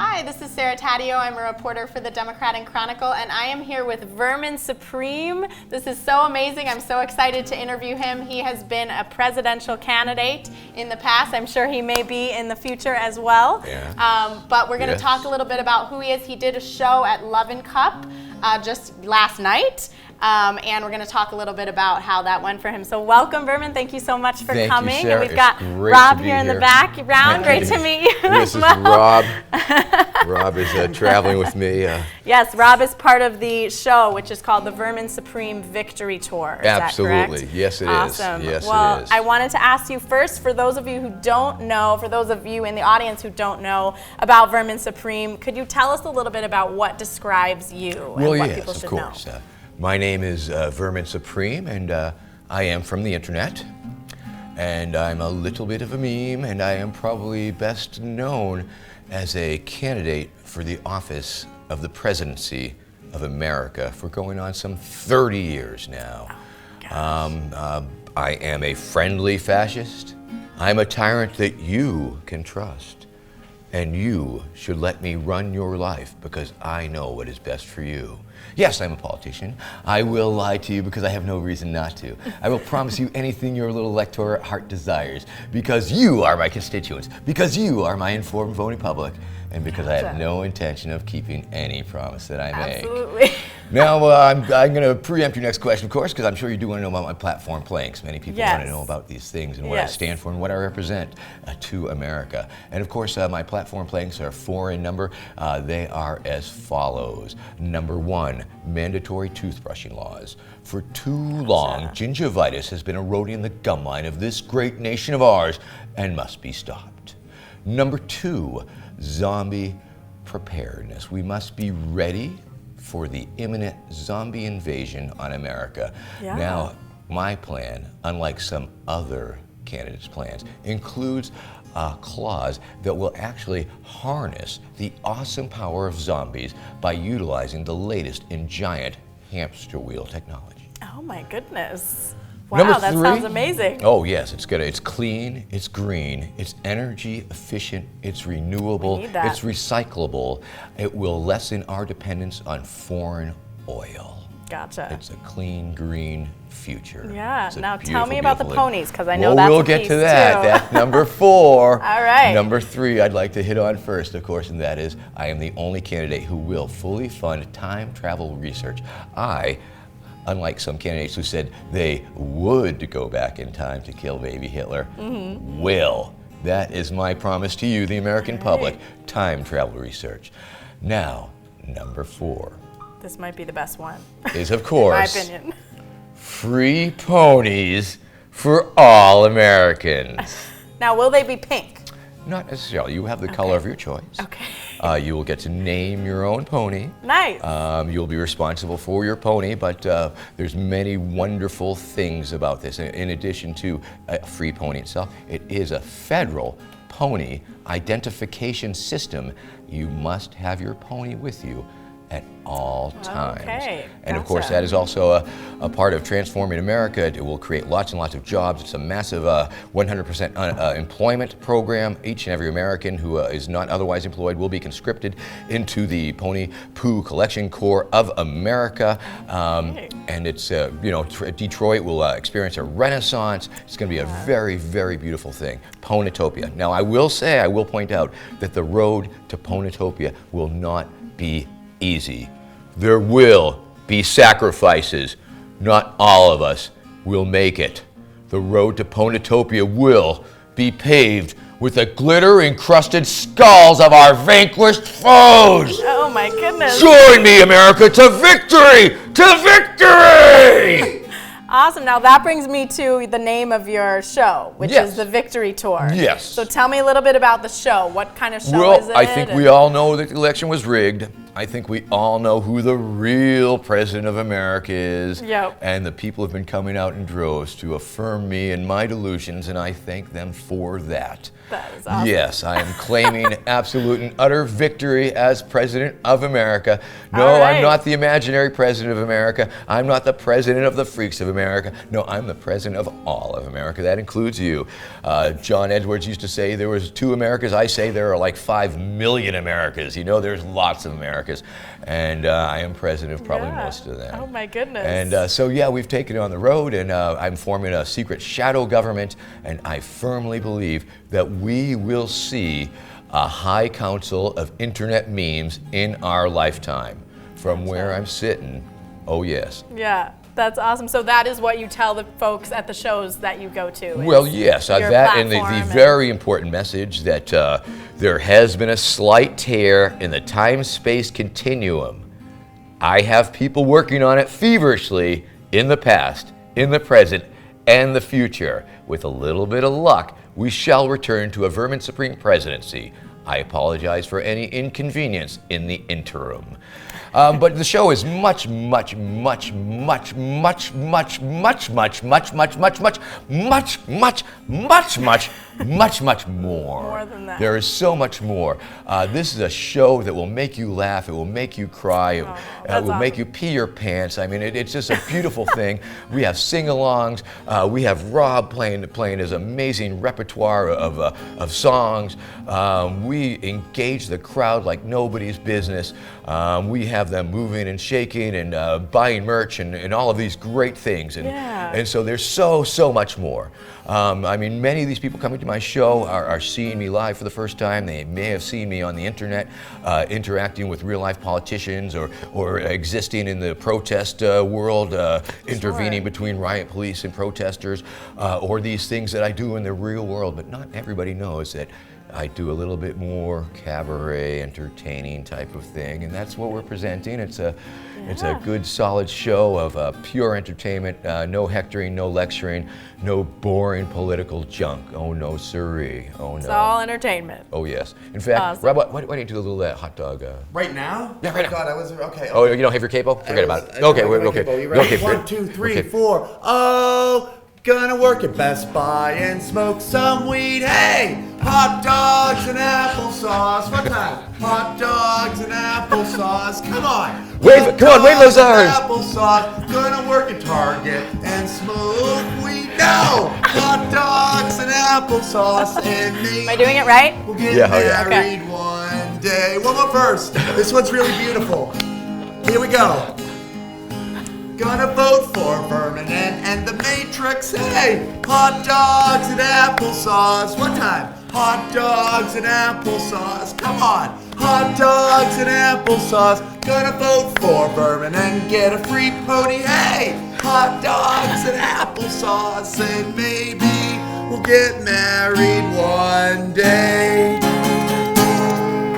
Hi, this is Sarah Taddeo. I'm a reporter for the Democrat and Chronicle, and I am here with Vermin Supreme. This is so amazing. I'm so excited to interview him. He has been a presidential candidate in the past. I'm sure he may be in the future as well. Yeah. But we're going to talk a little bit about who he is. He did a show at Love and Cup just last night. And we're going to talk a little bit about how that went for him. So welcome, Vermin. Thank you so much for coming. You, Sarah. And we've got It's Rob here in the background. Great to meet you. This is Rob. Rob is traveling with me. Yes, Rob is part of the show, which is called the Vermin Supreme Victory Tour. Is Absolutely. That correct? Yes, it awesome. is. Yes, well, it is. I wanted to ask you first, for those of you who don't know, for those of you in the audience who don't know about Vermin Supreme, could you tell us a little bit about what describes you and what people should know? My name is Vermin Supreme, and I am from the internet, and I'm a little bit of a meme, and I am probably best known as a candidate for the office of the presidency of America for going on some 30 years now. I am a friendly fascist. I'm a tyrant that you can trust, and you should let me run your life because I know what is best for you. Yes, I'm a politician. I will lie to you because I have no reason not to. I will promise you anything your little electorate heart desires because you are my constituents, because you are my informed voting public, and because I have no intention of keeping any promise that I make. Absolutely. Now, I'm going to preempt your next question, of course, because I'm sure you do want to know about my platform planks. Many people want to know about these things and what I stand for and what I represent to America. And of course, my platform planks are 4 in number. They are as follows. Number 1, mandatory toothbrushing laws. For too long, gingivitis has been eroding the gum line of this great nation of ours and must be stopped. Number 2, zombie preparedness. We must be ready for the imminent zombie invasion on America. Now, my plan, unlike some other candidates' plans, includes a clause that will actually harness the awesome power of zombies by utilizing the latest in giant hamster wheel technology. Oh my goodness. Wow, that sounds amazing. Oh yes, it's good. It's clean, it's green, it's energy efficient, it's renewable, it's recyclable. It will lessen our dependence on foreign oil. Gotcha. It's a clean, green future. Yeah. Now tell me about the ponies, because I know we'll get to that. That's number 4. All right. Number 3, I'd like to hit on first, of course, and that is I am the only candidate who will fully fund time travel research. Unlike some candidates who said they would go back in time to kill baby Hitler, will. That is my promise to you, the American public, time travel research. Now, number 4. This might be the best one. Is, of course, in my opinion, free ponies for all Americans. Now, will they be pink? Not necessarily. You have the color of your choice. Okay. You will get to name your own pony. Nice. You'll be responsible for your pony, but there's many wonderful things about this. In addition to a free pony itself, it is a federal pony identification system. You must have your pony with you at all times. Okay. And of course, that is also a part of transforming America. It will create lots and lots of jobs. It's a massive 100% employment program. Each and every American who is not otherwise employed will be conscripted into the Pony Poo Collection Corps of America. And it's, Detroit will experience a renaissance. It's going to be a very, very beautiful thing. Ponitopia. Now, I will point out that the road to Ponitopia will not be easy. There will be sacrifices. Not all of us will make it. The road to Ponitopia will be paved with the glitter-encrusted skulls of our vanquished foes. Oh my goodness. Join me, America, to victory! To victory! Awesome. Now that brings me to the name of your show, which is the Victory Tour. Yes. So tell me a little bit about the show. What kind of show is it? Well, I think we all know that the election was rigged. I think we all know who the real president of America is. Yep. And the people have been coming out in droves to affirm me and my delusions, and I thank them for that. That is awesome. Yes, I am claiming absolute and utter victory as president of America. No, All right. I'm not the imaginary president of America. I'm not the president of the freaks of America. No, I'm the president of all of America. That includes you. John Edwards used to say there was 2 Americas. I say there are like 5 million Americas. You know, there's lots of Americas. And I am president of probably most of them. Oh my goodness. And so yeah, we've taken it on the road, and I'm forming a secret shadow government, and I firmly believe that we will see a high council of internet memes in our lifetime. From where I'm sitting, oh yes. Yeah. That's awesome. So that is what you tell the folks at the shows that you go to. Well, yes, that and the very important message that there has been a slight tear in the time-space continuum. I have people working on it feverishly in the past, in the present, and the future. With a little bit of luck, we shall return to a Vermin Supreme presidency. I apologize for any inconvenience in the interim. But the show is much more than that. There is so much more. This is a show that will make you laugh, it will make you cry, it will make you pee your pants. I mean, it's just a beautiful thing. We have sing-alongs, we have Rob playing his amazing repertoire of songs. We engage the crowd like nobody's business. We have them moving and shaking and buying merch and all of these great things. And so there's so much more. I mean, many of these people coming to my show are seeing me live for the first time. They may have seen me on the internet interacting with real-life politicians or existing in the protest world, intervening between riot police and protesters, or these things that I do in the real world. But not everybody knows that I do a little bit more cabaret, entertaining type of thing, and that's what we're presenting. It's a good, solid show of pure entertainment, no hectoring, no lecturing, no boring political junk. Oh no, sirree. Oh no. It's all entertainment. Oh yes. In fact, Rob, why don't you do a little hot dog? Right now? Yeah, right now. God, I was okay. Oh, you don't have your capo? Forget about it. Okay, okay. You ready? Okay, 1, 2, 3, 4. Oh, gonna work at Best Buy and smoke some weed. Hey, hot dogs and applesauce. What time? Hot dogs and applesauce. Come on. Wave, come on, wave those arms. Applesauce. Gonna work at Target and smoke weed. No, hot dogs and applesauce. And maybe Am I doing it right? we'll get Yeah, married one day. One more verse. This one's really beautiful. Here we go. Gonna vote for Vermin and the Matrix. Hey, hot dogs and applesauce. What time? Hot dogs and applesauce. Come on. Hot dogs and applesauce. Gonna vote for Vermin and get a free pony. Hey, hot dogs and applesauce. And maybe we'll get married one day.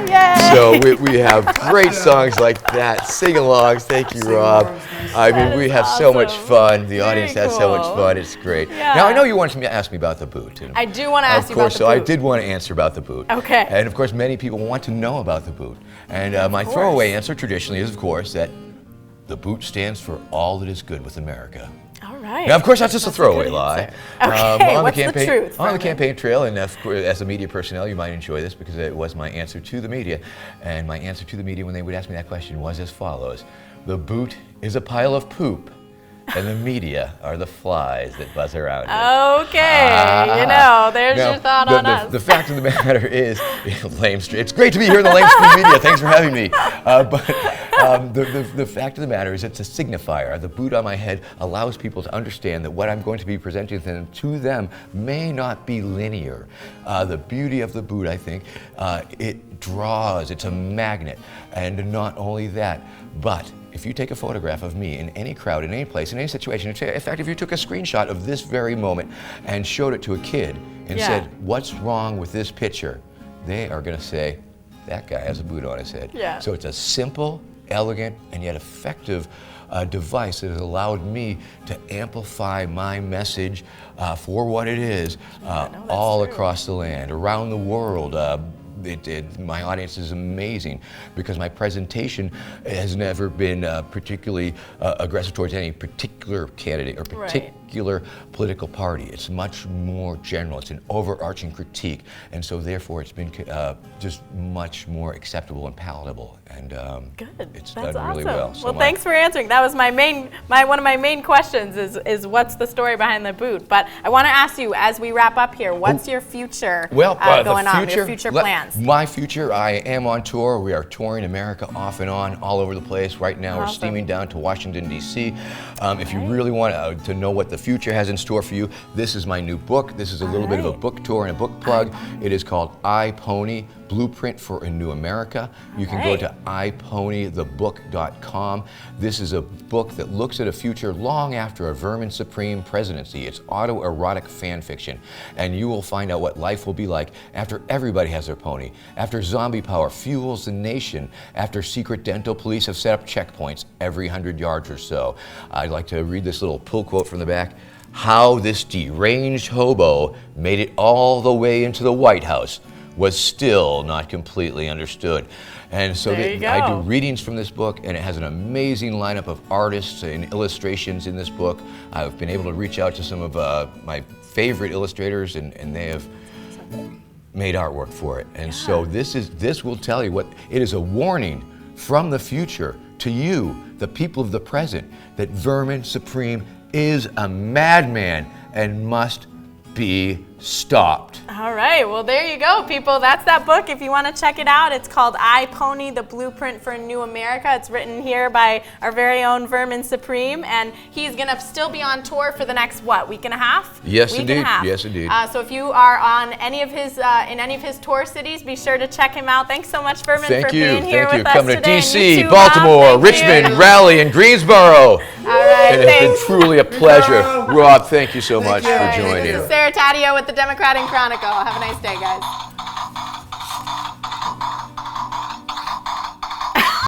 Yay! So we have great songs like that, sing-alongs. Thank you, Rob. I mean, we have so much fun. The audience has so much fun. It's great. Yeah. Now, I know you wanted to ask me about the boot. I do want to ask you about the boot. Of course, so I did want to answer about the boot. Okay. And of course, many people want to know about the boot. And my throwaway answer traditionally is, of course, that the boot stands for all that is good with America. All right. Now, of course, that's just a That's throwaway good lie. answer. Okay, On what's the campaign, the truth? on the campaign trail, and of course, as a media personnel, you might enjoy this because it was my answer to the media. And my answer to the media when they would ask me that question was as follows: the boot is a pile of poop, and the media are the flies that buzz around it. Okay, you know, there's your thought on us. The fact of the matter is, lame street. It's great to be here in the lame street media. Thanks for having me. But the fact of the matter is, it's a signifier. The boot on my head allows people to understand that what I'm going to be presenting to them may not be linear. The beauty of the boot, I think, it draws. It's a magnet, and not only that, but if you take a photograph of me in any crowd, in any place, in any situation, in fact, if you took a screenshot of this very moment and showed it to a kid and said, "What's wrong with this picture?" they are going to say, "That guy has a boot on his head." Yeah. So it's a simple, elegant, and yet effective device that has allowed me to amplify my message for what it is all across the land, around the world, my audience is amazing because my presentation has never been particularly aggressive towards any particular candidate or particular political party. It's much more general. It's an overarching critique, and so therefore it's been just much more acceptable and palatable. And good. It's That's done really awesome. well. So Well, thanks for answering. That was one of my main questions is what's the story behind the boot. But I want to ask you, as we wrap up here, what's your future going on? Your future plans? My future, I am on tour. We are touring America off and on, all over the place. Right now, we're steaming down to Washington, D.C. If you really want to know what the future has in store for you, this is my new book. This is a little bit of a book tour and a book plug. It is called I, Pony, Blueprint for a New America. You can go to iponythebook.com. This is a book that looks at a future long after a Vermin Supreme presidency. It's autoerotic fan fiction, and you will find out what life will be like after everybody has their pony, after zombie power fuels the nation, after secret dental police have set up checkpoints every 100 yards or so. I'd like to read this little pull quote from the back. How this deranged hobo made it all the way into the White House was still not completely understood. And so I do readings from this book, and it has an amazing lineup of artists and illustrations in this book. I've been able to reach out to some of my favorite illustrators, and they have made artwork for it. And so this will tell you it is a warning from the future to you, the people of the present, that Vermin Supreme is a madman and must be stopped. All right, well, there you go, people. That's that book. If you want to check it out, it's called I, Pony, the Blueprint for a New America. It's written here by our very own Vermin Supreme, and he's going to still be on tour for the next, week and a half? Yes, indeed. Yes, indeed. So if you are on any of his, in any of his tour cities, be sure to check him out. Thanks so much, Vermin, for being here with us Coming today. to D.C., Baltimore, Richmond, Raleigh, and Greensboro. All right, It has been truly a pleasure. Rob, thank you so much for joining. This is Sarah Taddeo with the Democratic Chronicle. Have a nice day, guys.